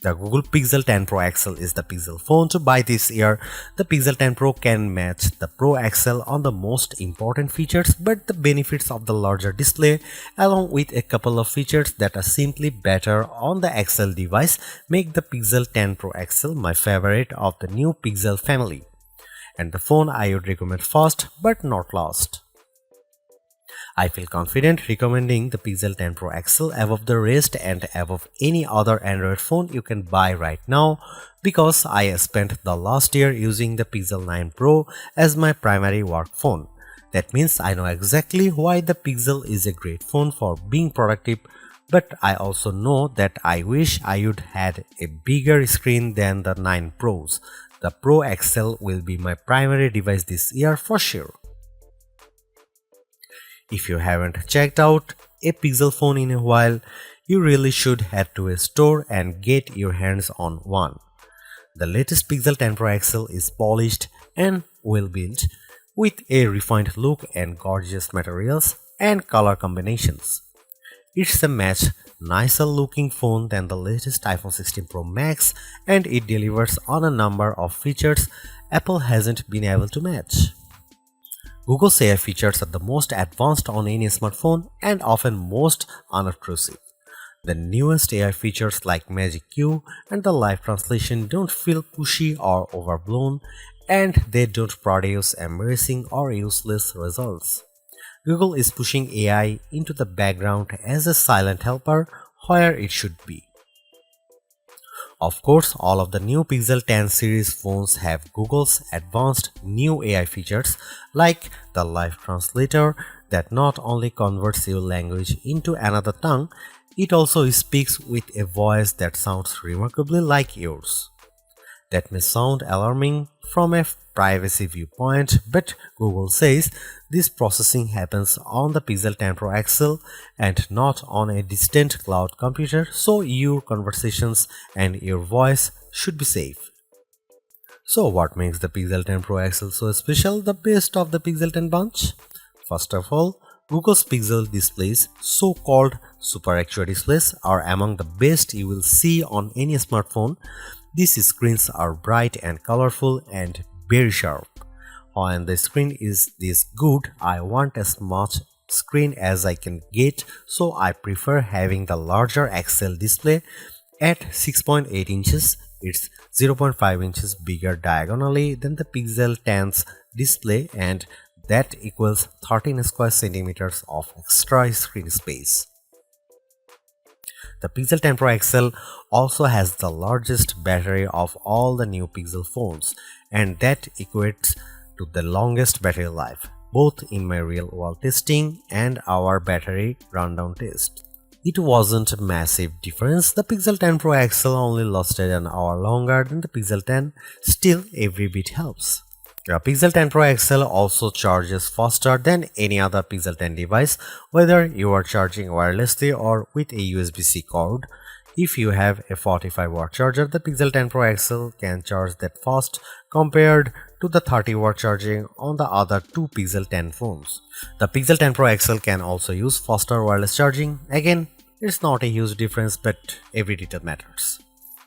The Google Pixel 10 Pro XL is the Pixel phone to buy this year. The Pixel 10 Pro can match the Pro XL on the most important features, but the benefits of the larger display, along with a couple of features that are simply better on the XL device, make the Pixel 10 Pro XL my favorite of the new Pixel family, and the phone I would recommend first but not last. I feel confident recommending the Pixel 10 Pro XL above the rest and above any other Android phone you can buy right now, because I spent the last year using the Pixel 9 Pro as my primary work phone. That means I know exactly why the Pixel is a great phone for being productive, but I also know that I wish I would had a bigger screen than the 9 Pros. The Pro XL will be my primary device this year for sure. If you haven't checked out a Pixel phone in a while, you really should head to a store and get your hands on one. The latest Pixel 10 Pro XL is polished and well built, with a refined look and gorgeous materials and color combinations. It's a much nicer looking phone than the latest iPhone 16 Pro Max, and it delivers on a number of features Apple hasn't been able to match. Google's AI features are the most advanced on any smartphone and often most unobtrusive. The newest AI features like Magic Q and the live translation don't feel pushy or overblown, and they don't produce embarrassing or useless results. Google is pushing AI into the background as a silent helper where it should be. Of course, all of the new Pixel 10 series phones have Google's advanced new AI features like the live translator that not only converts your language into another tongue, it also speaks with a voice that sounds remarkably like yours. That may sound alarming from a privacy viewpoint, but Google says this processing happens on the Pixel 10 Pro XL and not on a distant cloud computer, so your conversations and your voice should be safe. So what makes the Pixel 10 Pro XL so special, the best of the Pixel 10 bunch? First of all, Google's Pixel displays, so-called Super Actua displays, are among the best you will see on any smartphone. These screens are bright and colorful and very sharp. When the screen is this good, I want as much screen as I can get, so I prefer having the larger XL display at 6.8 inches. It's 0.5 inches bigger diagonally than the Pixel 10's display, and that equals 13 square centimeters of extra screen space. The Pixel 10 Pro XL also has the largest battery of all the new Pixel phones, and that equates to the longest battery life, both in my real-world testing and our battery rundown test. It wasn't a massive difference. The Pixel 10 Pro XL only lasted an hour longer than the Pixel 10, still every bit helps. The Pixel 10 Pro XL also charges faster than any other Pixel 10 device, whether you are charging wirelessly or with a USB-C cord. If you have a 45-watt charger, the Pixel 10 Pro XL can charge that fast compared to the 30-watt charging on the other two Pixel 10 phones. The Pixel 10 Pro XL can also use faster wireless charging. Again, it's not a huge difference, but every detail matters.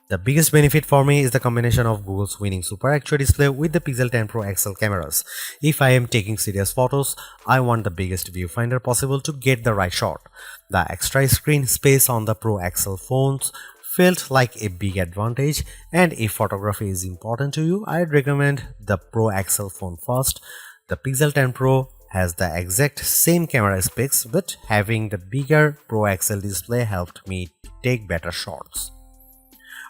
The biggest benefit for me is the combination of Google's winning Super Actua display with the Pixel 10 Pro XL cameras. If I am taking serious photos, I want the biggest viewfinder possible to get the right shot. The extra screen space on the Pro XL phones felt like a big advantage, and if photography is important to you, I'd recommend the Pro XL phone first. The Pixel 10 Pro has the exact same camera specs, but having the bigger Pro XL display helped me take better shots.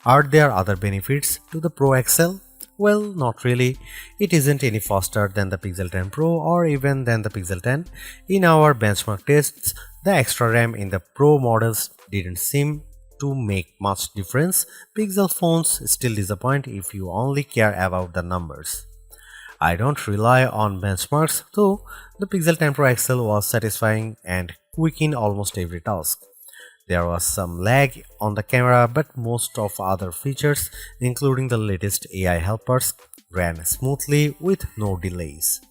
Are there other benefits to the Pro XL? Well, not really. It isn't any faster than the Pixel 10 Pro or even than the Pixel 10. In our benchmark tests, the extra RAM in the Pro models didn't seem to make much difference. Pixel phones still disappoint if you only care about the numbers. I don't rely on benchmarks, though the Pixel 10 Pro XL was satisfying and quick in almost every task. There was some lag on the camera, but most of other features, including the latest AI helpers, ran smoothly with no delays.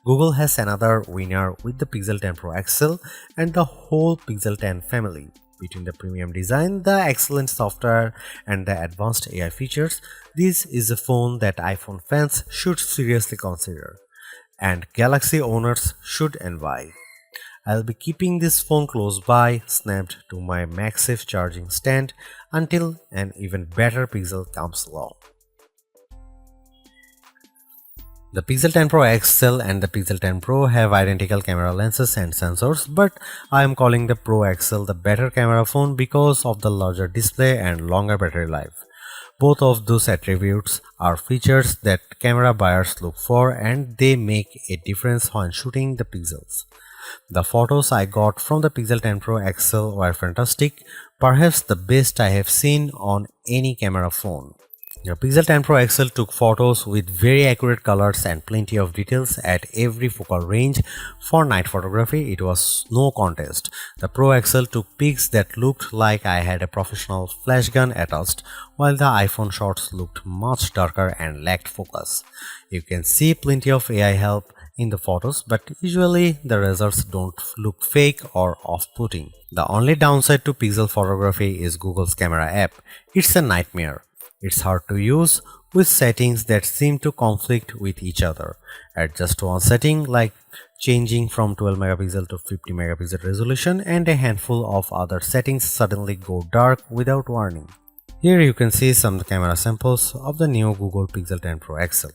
Google has another winner with the Pixel 10 Pro XL and the whole Pixel 10 family. Between the premium design, the excellent software, and the advanced AI features, this is a phone that iPhone fans should seriously consider, and Galaxy owners should envy. I'll be keeping this phone close by, snapped to my MagSafe charging stand until an even better Pixel comes along. The Pixel 10 Pro XL and the Pixel 10 Pro have identical camera lenses and sensors, but I am calling the Pro XL the better camera phone because of the larger display and longer battery life. Both of those attributes are features that camera buyers look for, and they make a difference when shooting the pixels. The photos I got from the Pixel 10 Pro XL were fantastic, perhaps the best I have seen on any camera phone. The Pixel 10 Pro XL took photos with very accurate colors and plenty of details at every focal range. For night photography, it was no contest. The Pro XL took pics that looked like I had a professional flash gun attached, while the iPhone shots looked much darker and lacked focus. You can see plenty of AI help in the photos, but usually the results don't look fake or off-putting. The only downside to Pixel photography is Google's camera app. It's a nightmare. It's hard to use with settings that seem to conflict with each other. At just one setting, like changing from 12 megapixel to 50 megapixel resolution, and a handful of other settings suddenly go dark without warning. Here you can see some camera samples of the new Google Pixel 10 Pro XL.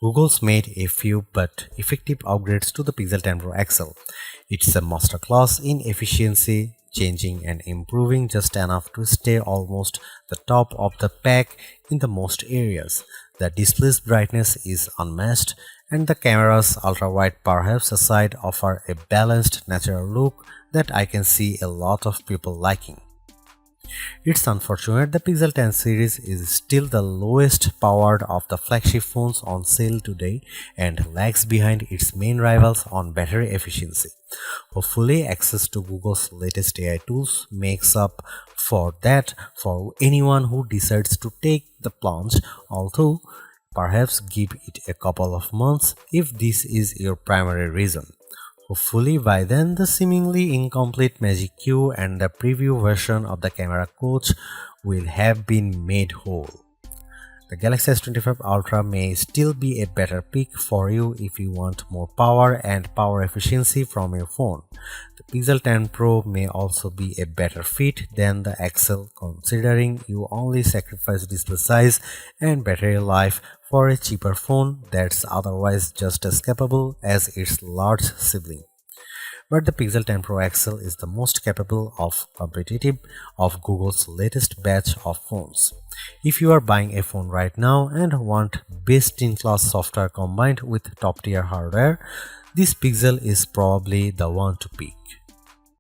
Google's made a few but effective upgrades to the Pixel 10 Pro XL. It's a masterclass in efficiency, changing and improving just enough to stay almost the top of the pack in the most areas. The display's brightness is unmatched, and the camera's ultra-wide perhaps aside offer a balanced, natural look that I can see a lot of people liking. It's unfortunate the Pixel 10 series is still the lowest powered of the flagship phones on sale today and lags behind its main rivals on battery efficiency. Hopefully, access to Google's latest AI tools makes up for that for anyone who decides to take the plunge, although perhaps give it a couple of months if this is your primary reason. Hopefully by then the seemingly incomplete Magic Q and the preview version of the camera coach will have been made whole. The Galaxy S25 Ultra may still be a better pick for you if you want more power and power efficiency from your phone. The Pixel 10 Pro may also be a better fit than the XL, considering you only sacrifice display size and battery life for a cheaper phone that's otherwise just as capable as its large sibling. But the Pixel 10 Pro XL is the most capable of competitive of Google's latest batch of phones. If you are buying a phone right now and want best-in-class software combined with top-tier hardware, this Pixel is probably the one to pick.